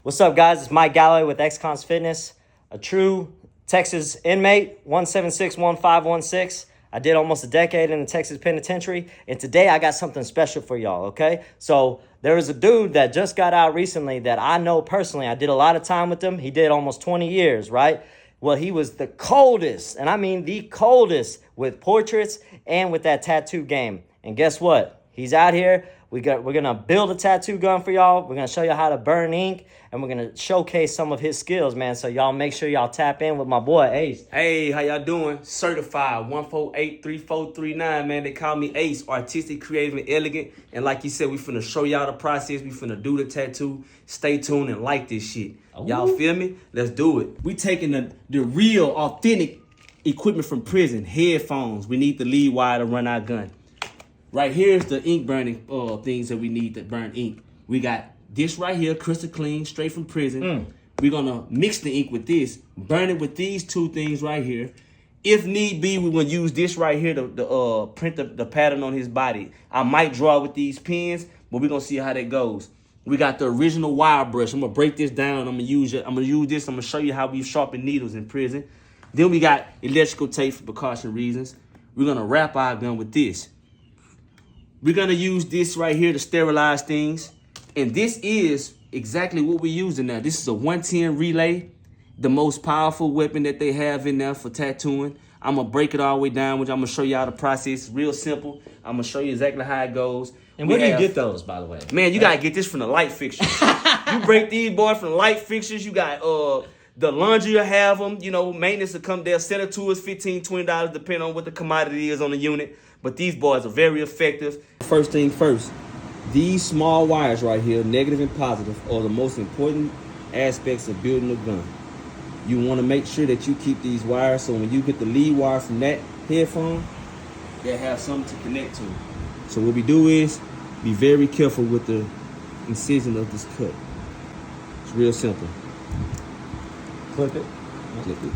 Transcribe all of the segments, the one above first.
What's up, guys? It's Mike Galloway with XCons Fitness, a true Texas inmate, 1761516. I did almost a decade in the Texas penitentiary, and today I got something special for y'all, okay? So there was a dude that just got out recently that I know personally. I did a lot of time with him. He did almost 20 years, right? Well, he was the coldest, and I mean the coldest, with portraits and with that tattoo game. And guess what? He's out here. We're gonna build a tattoo gun for y'all. We're gonna show you how to burn ink, and we're gonna showcase some of his skills, man. So y'all make sure y'all tap in with my boy Ace. Hey, how y'all doing? Certified 1483439, man. They call me Ace, artistic, creative, and elegant. And like you said, we finna show y'all the process. We finna do the tattoo. Stay tuned and like this shit. Y'all feel me? Let's do it. We taking the real, authentic equipment from prison. Headphones. We need the lead wire to run our gun. Right here's the ink burning things that we need to burn ink. We got this right here, crystal clean, straight from prison. We're gonna mix the ink with this, burn it with these two things right here. If need be, we're gonna use this right here to print the pattern on his body. I might draw with these pens, but we're gonna see how that goes. We got the original wire brush. I'm gonna break this down. I'm gonna use this. I'm gonna show you how we sharpen needles in prison. Then we got electrical tape for precaution reasons. We're gonna wrap our gun with this. We're gonna use this right here to sterilize things. And this is exactly what we're using now. This is a 110 relay, the most powerful weapon that they have in there for tattooing. I'm gonna break it all the way down, which I'm gonna show y'all the process. It's real simple. I'm gonna show you exactly how it goes. And where do you get those, by the way? Man, you gotta get this from the light fixtures. You break these boys from the light fixtures. You got the laundry will have them. You know, maintenance will come there. Send it to us $15, $20, depending on what the commodity is on the unit. But these boys are very effective. First thing first, these small wires right here, negative and positive, are the most important aspects of building a gun. You want to make sure that you keep these wires so when you get the lead wire from that headphone, they have something to connect to. So what we do is be very careful with the incision of this cut. It's real simple. Clip it. Clip it.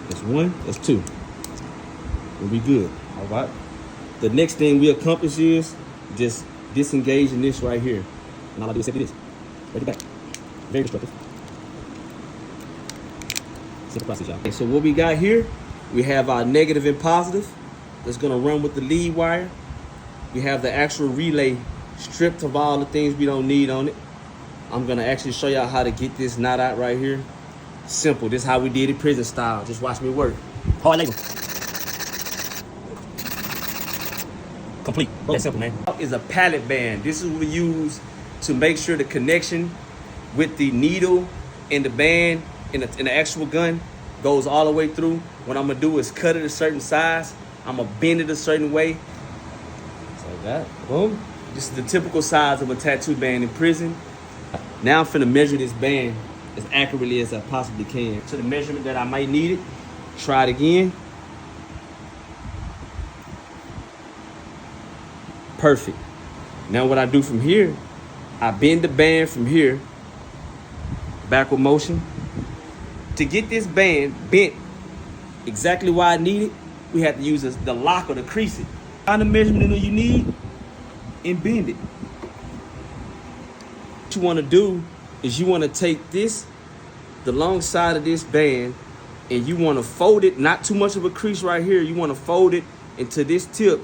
That's one, that's two. We'll be good. All right. The next thing we accomplish is just disengaging this right here. And all I do is simply this. Break it back. Very destructive. Simple process, y'all. Okay, so what we got here, we have our negative and positive that's gonna run with the lead wire. We have the actual relay stripped of all the things we don't need on it. I'm gonna actually show y'all how to get this knot out right here. Simple. This is how we did it prison style. Just watch me work. Hard labor. Complete. That's simple, man. Is a pallet band. This is what we use to make sure the connection with the needle and the band in the actual gun goes all the way through. What I'm gonna do is cut it a certain size. I'm gonna bend it a certain way. Just like that. Boom. This is the typical size of a tattoo band in prison. Now I'm finna measure this band as accurately as I possibly can. To the measurement that I might need it. Try it again. Perfect. Now what I do from here, I bend the band from here, backward motion. To get this band bent exactly where I need it, we have to use the lock or the crease it. Find the measurement that you need and bend it. What you wanna do is you wanna take this, the long side of this band, and you wanna fold it, not too much of a crease right here, you wanna fold it into this tip,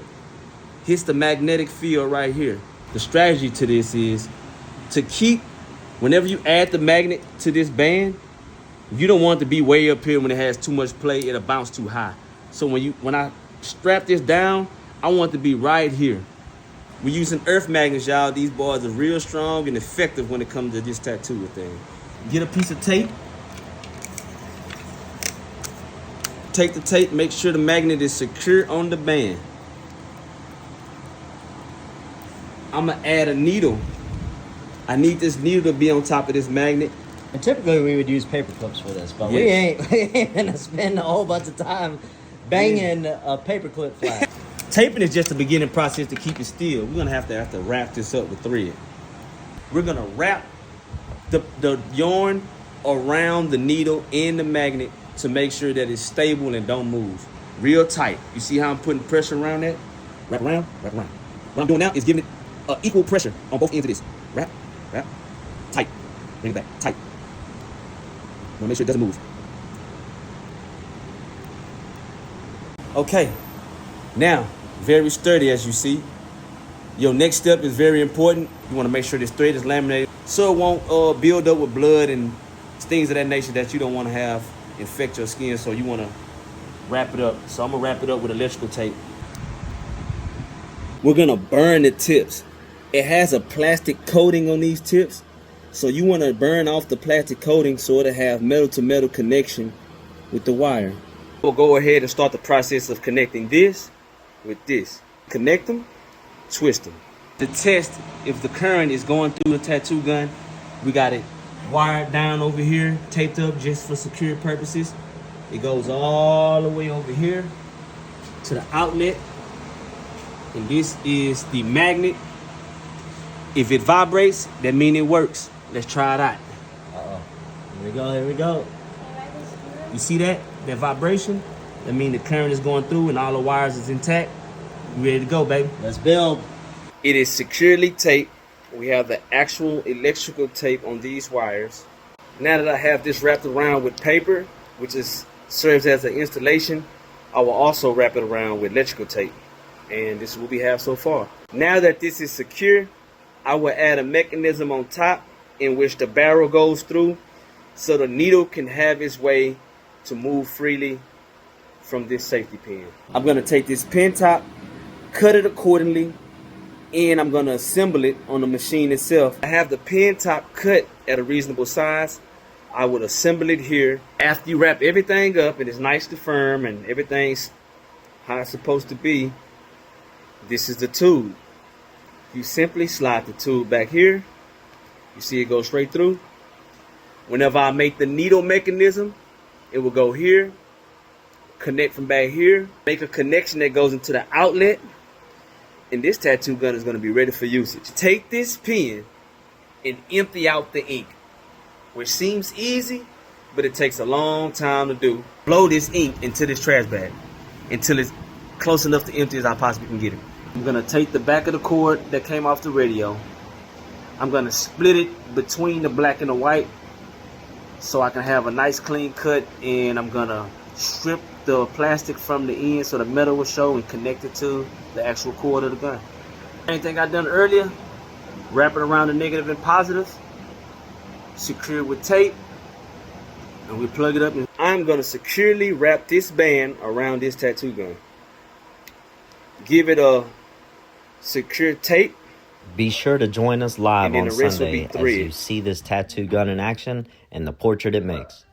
hits the magnetic field right here. The strategy to this is to keep, whenever you add the magnet to this band, you don't want it to be way up here when it has too much play, it'll bounce too high. So when I strap this down, I want it to be right here. We're using earth magnets, y'all. These boys are real strong and effective when it comes to this tattoo thing. Get a piece of tape. Take the tape, make sure the magnet is secure on the band. I'm gonna add a needle. I need this needle to be on top of this magnet. And typically we would use paper clips for this, but we ain't gonna spend a whole bunch of time banging a paper clip flat. Taping is just the beginning process to keep it still. We're gonna have to wrap this up with thread. We're gonna wrap the yarn around the needle and the magnet to make sure that it's stable and don't move. Real tight. You see how I'm putting pressure around that? Wrap around, wrap around. What I'm doing now is giving it equal pressure on both ends of this. Wrap, wrap, tight. Bring it back. Tight. Wanna make sure it doesn't move. Okay. Now, very sturdy as you see. Your next step is very important. You want to make sure this thread is laminated so it won't build up with blood and things of that nature that you don't want to have infect your skin. So you want to wrap it up. So I'm going to wrap it up with electrical tape. We're going to burn the tips. It has a plastic coating on these tips. So you want to burn off the plastic coating so it'll have metal to metal connection with the wire. We'll go ahead and start the process of connecting this with this. Connect them, twist them. To test if the current is going through the tattoo gun, we got it wired down over here, taped up just for security purposes. It goes all the way over here to the outlet. And this is the magnet. If it vibrates, that means it works. Let's try it out. Uh-oh. Here we go, here we go. You see that? That vibration? That means the current is going through and all the wires is intact. You ready to go, baby? Let's build. It is securely taped. We have the actual electrical tape on these wires. Now that I have this wrapped around with paper, which serves as an installation, I will also wrap it around with electrical tape. And this is what we have so far. Now that this is secure, I will add a mechanism on top in which the barrel goes through so the needle can have its way to move freely from this safety pin. I'm going to take this pin top, cut it accordingly, and I'm going to assemble it on the machine itself. I have the pin top cut at a reasonable size. I would assemble it here. After you wrap everything up and it's nicely firm and everything's how it's supposed to be, this is the tube. You simply slide the tube back here. You see it go straight through. Whenever I make the needle mechanism, it will go here, connect from back here, make a connection that goes into the outlet, and this tattoo gun is going to be ready for usage. Take this pen and empty out the ink, which seems easy, but it takes a long time to do. Blow this ink into this trash bag until it's close enough to empty as I possibly can get it. I'm going to take the back of the cord that came off the radio. I'm going to split it between the black and the white so I can have a nice clean cut, and I'm going to strip the plastic from the end so the metal will show and connect it to the actual cord of the gun. Same thing I done earlier, wrap it around the negative and positive, secure it with tape, and we plug it up. I'm going to securely wrap this band around this tattoo gun. Give it a secure tape. Be sure to join us live on the rest will Sunday be as thread. you see this tattoo gun in action and the portrait it makes.